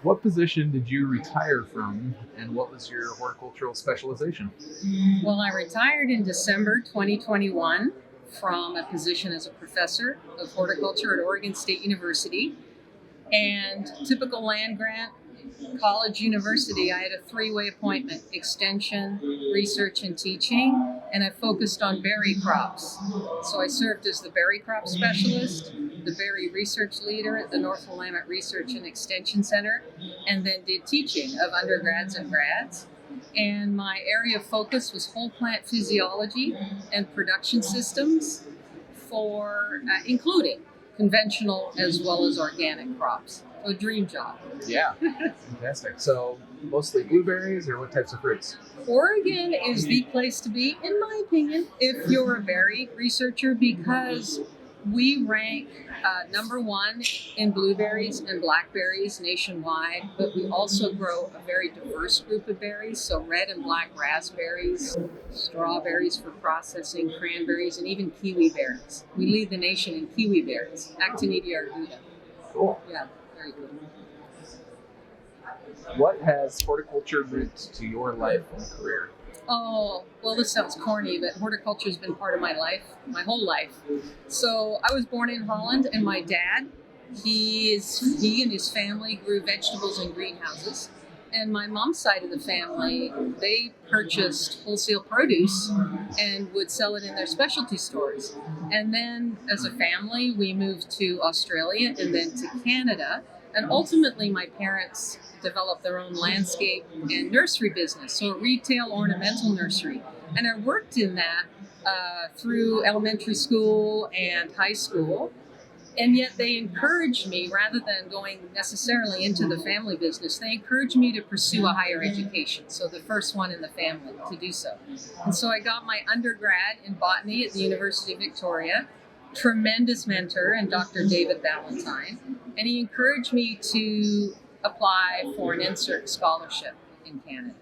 What position did you retire from, and what was your horticultural specialization? Well, I retired in December 2021 from a position as a professor of horticulture at Oregon State University. And typical land grant, college, university, I had a three-way appointment: extension, research, and teaching. And I focused on berry crops. So I served as the berry crop specialist, the berry research leader at the North Willamette Research and Extension Center, and then did teaching of undergrads and grads. And my area of focus was whole plant physiology and production systems for including conventional as well as organic crops. A dream job. Yeah, fantastic. So mostly blueberries, or what types of fruits? Oregon is the place to be, in my opinion, if you're a berry researcher, because we rank number one in blueberries and blackberries nationwide, but we also grow a very diverse group of berries, so red and black raspberries, strawberries for processing, cranberries, and even kiwi berries. We lead the nation in kiwi berries, Actinidia arguta. Cool. Yeah, very good. What has horticulture meant to your life and career? Oh, well, this sounds corny, but horticulture has been part of my life, my whole life. So I was born in Holland, and my dad, he and his family grew vegetables in greenhouses. And my mom's side of the family, they purchased wholesale produce and would sell it in their specialty stores. And then as a family, we moved to Australia and then to Canada. And ultimately, my parents developed their own landscape and nursery business, so a retail ornamental nursery. And I worked in that through elementary school and high school. And yet they encouraged me, rather than going necessarily into the family business, they encouraged me to pursue a higher education. So the first one in the family to do so. And so I got my undergrad in botany at the University of Victoria. Tremendous mentor, and Dr. David Ballantyne. And he encouraged me to apply for an NSERC scholarship in Canada.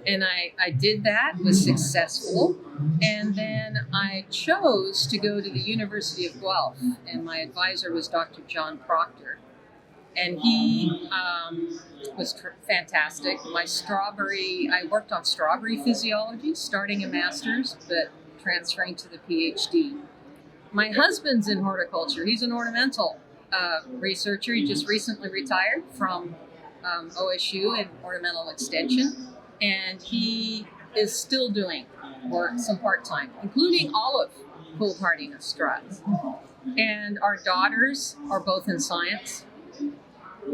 And I did that, was successful. And then I chose to go to the University of Guelph, and my advisor was Dr. John Proctor. And he was fantastic. I worked on strawberry physiology, starting a master's, but transferring to the PhD. My husband's in horticulture. He's an ornamental researcher. He just recently retired from OSU in ornamental extension. And he is still doing work, some part-time, including olive cold hardiness straws. And our daughters are both in science.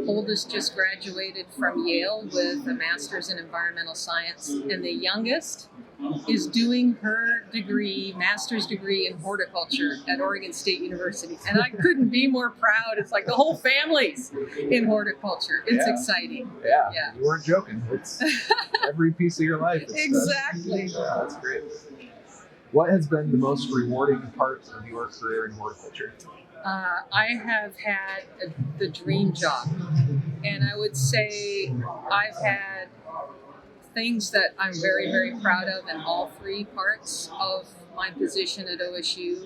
Oldest just graduated from Yale with a master's in environmental science, and the youngest is doing her master's degree in horticulture at Oregon State University. And I couldn't be more proud. It's like the whole family's in horticulture. It's exciting. Yeah, Yeah. You weren't joking. It's every piece of your life. Exactly. Yeah, that's great. What has been the most rewarding part of your career in horticulture? I have had the dream job. And I would say I've had things that I'm very, very proud of in all three parts of my position at OSU.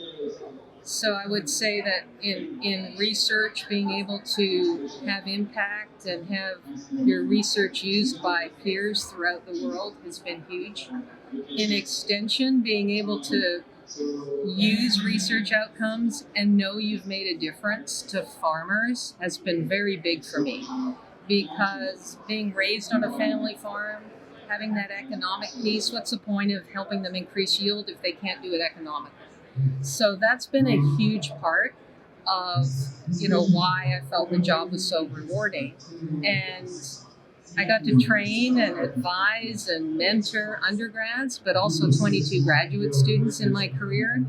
So I would say that in research, being able to have impact and have your research used by peers throughout the world has been huge. In extension, being able to use research outcomes and know you've made a difference to farmers has been very big for me, because being raised on a family farm, having that economic piece, what's the point of helping them increase yield if they can't do it economically? So that's been a huge part of, why I felt the job was so rewarding. And I got to train and advise and mentor undergrads, but also 22 graduate students in my career.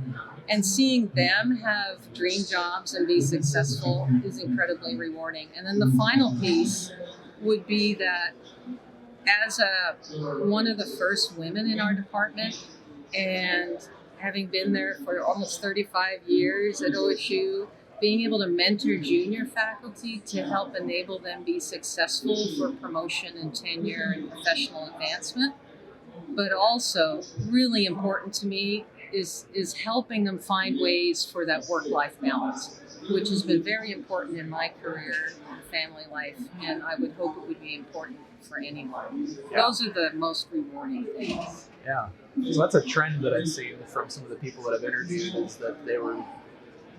And seeing them have dream jobs and be successful is incredibly rewarding. And then the final piece would be that as one of the first women in our department, and having been there for almost 35 years at OSU, being able to mentor junior faculty to help enable them be successful for promotion and tenure and professional advancement. But also, really important to me is helping them find ways for that work-life balance. which has been very important in my career and family life, and I would hope it would be important for anyone. Yeah. Those are the most rewarding things. Yeah. So that's a trend that I've seen from some of the people that I've interviewed, is that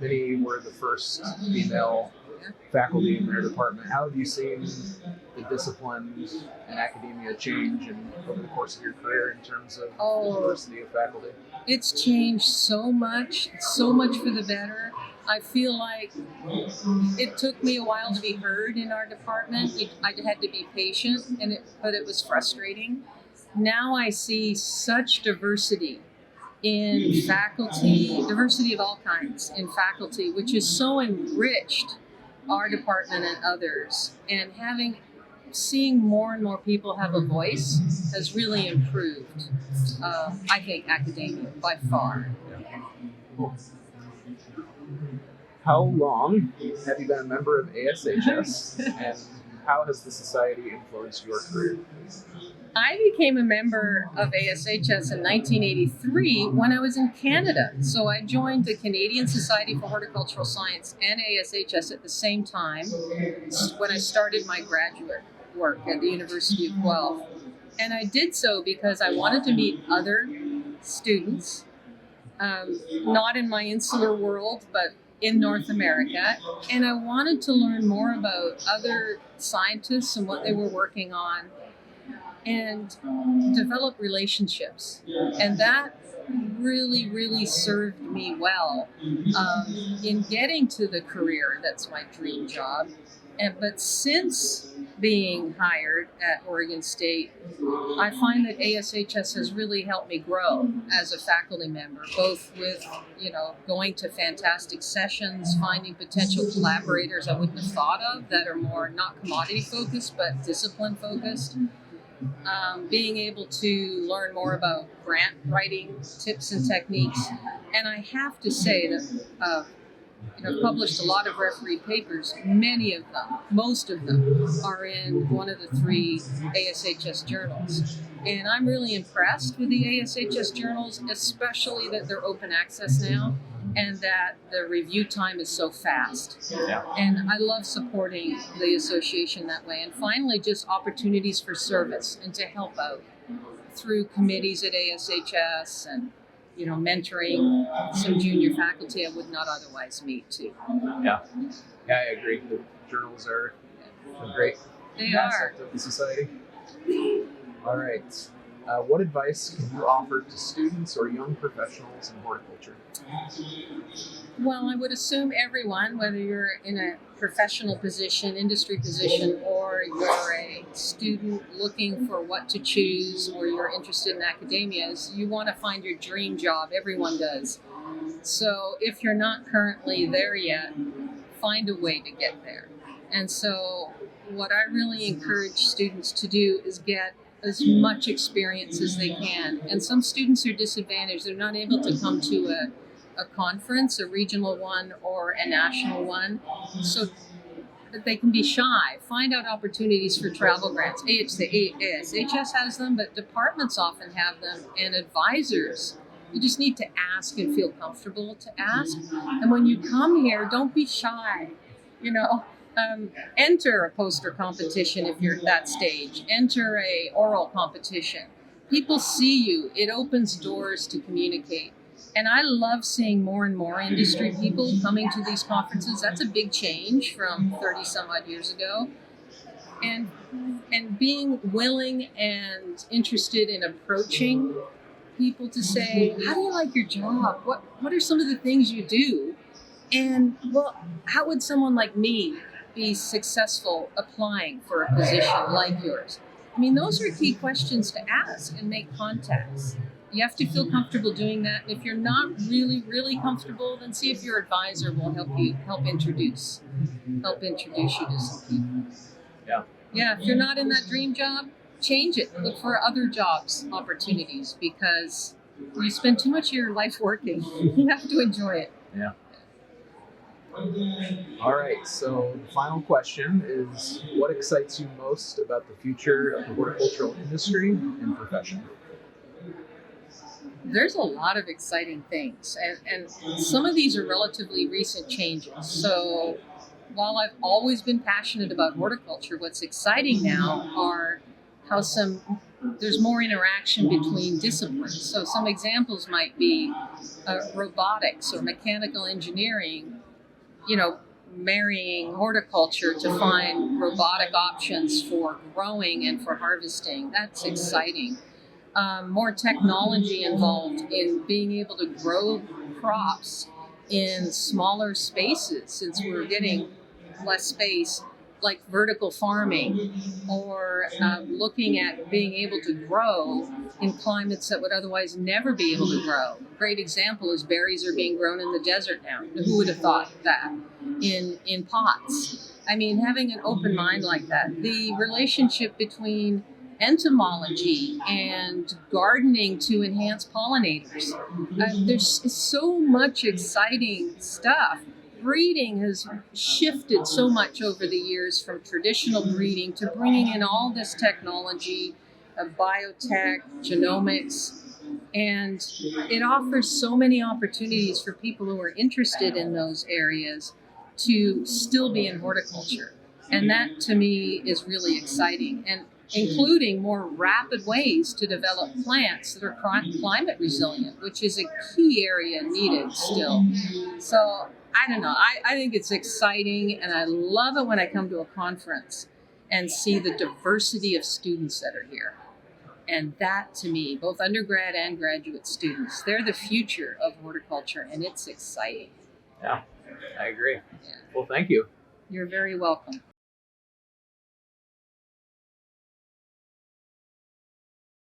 many were the first female faculty in their department. How have you seen the discipline and academia change over the course of your career in terms of diversity of faculty? It's changed so much for the better. I feel like it took me a while to be heard in our department. I had to be patient, but it was frustrating. Now I see such diversity in faculty, diversity of all kinds in faculty, which has so enriched our department and others. And seeing more and more people have a voice has really improved, I think, academia by far. Cool. How long have you been a member of ASHS, and how has the society influenced your career? I became a member of ASHS in 1983 when I was in Canada. So I joined the Canadian Society for Horticultural Science and ASHS at the same time when I started my graduate work at the University of Guelph. And I did so because I wanted to meet other students, not in my insular world, but in North America. And I wanted to learn more about other scientists and what they were working on, and develop relationships. And that really, really served me well in getting to the career that's my dream job. But since being hired at Oregon State, I find that ASHS has really helped me grow as a faculty member, both with, going to fantastic sessions, finding potential collaborators I wouldn't have thought of that are more not commodity focused, but discipline focused. Being able to learn more about grant writing tips and techniques. And I have to say that I've published a lot of referee papers. Many of them, most of them, are in one of the 3 ASHS journals. And I'm really impressed with the ASHS journals, especially that they're open access now and that the review time is so fast. Yeah. And I love supporting the association that way. And finally, just opportunities for service and to help out through committees at ASHS and mentoring some junior faculty I would not otherwise meet too. Yeah, I agree. The journals are a great aspect of the society. All right. What advice can you offer to students or young professionals in horticulture? Well, I would assume everyone, whether you're in a professional position, industry position, or you're a student looking for what to choose, or you're interested in academia, is you want to find your dream job. Everyone does. So if you're not currently there yet, find a way to get there. And so what I really encourage students to do is get as much experience as they can. And some students are disadvantaged. They're not able to come to a conference, a regional one or a national one, so that they can be shy. Find out opportunities for travel grants. ASHS has them, but departments often have them, and advisors. You just need to ask and feel comfortable to ask. And when you come here, don't be shy. Enter a poster competition if you're at that stage. Enter a oral competition. People see you. It opens doors to communicate. And I love seeing more and more industry people coming to these conferences. That's a big change from 30 some odd years ago. And being willing and interested in approaching people to say, how do you like your job? What are some of the things you do? And how would someone like me be successful applying for a position like yours? I mean, those are key questions to ask and make contacts. You have to feel comfortable doing that. And if you're not really, really comfortable, then see if your advisor will help introduce you to some people. Yeah. Yeah, if you're not in that dream job, change it. Look for other jobs, opportunities, because you spend too much of your life working. You have to enjoy it. Yeah. All right, so the final question is, what excites you most about the future of the horticultural industry and profession? There's a lot of exciting things, and some of these are relatively recent changes. So while I've always been passionate about horticulture, what's exciting now are how there's more interaction between disciplines. So some examples might be robotics or mechanical engineering, you know, marrying horticulture to find robotic options for growing and for harvesting. That's exciting. More technology involved in being able to grow crops in smaller spaces, since we're getting less space, like vertical farming, or looking at being able to grow in climates that would otherwise never be able to grow. A great example is berries are being grown in the desert now. Who would have thought that in pots? I mean, having an open mind like that, the relationship between entomology and gardening to enhance pollinators. There's so much exciting stuff. Breeding has shifted so much over the years from traditional breeding to bringing in all this technology of biotech, genomics, and it offers so many opportunities for people who are interested in those areas to still be in horticulture. And that to me is really exciting, and including more rapid ways to develop plants that are climate resilient, which is a key area needed still. So I don't know. I think it's exciting, and I love it when I come to a conference and see the diversity of students that are here. And that, to me, both undergrad and graduate students, they're the future of horticulture, and it's exciting. Yeah, I agree. Yeah. Well, thank you. You're very welcome.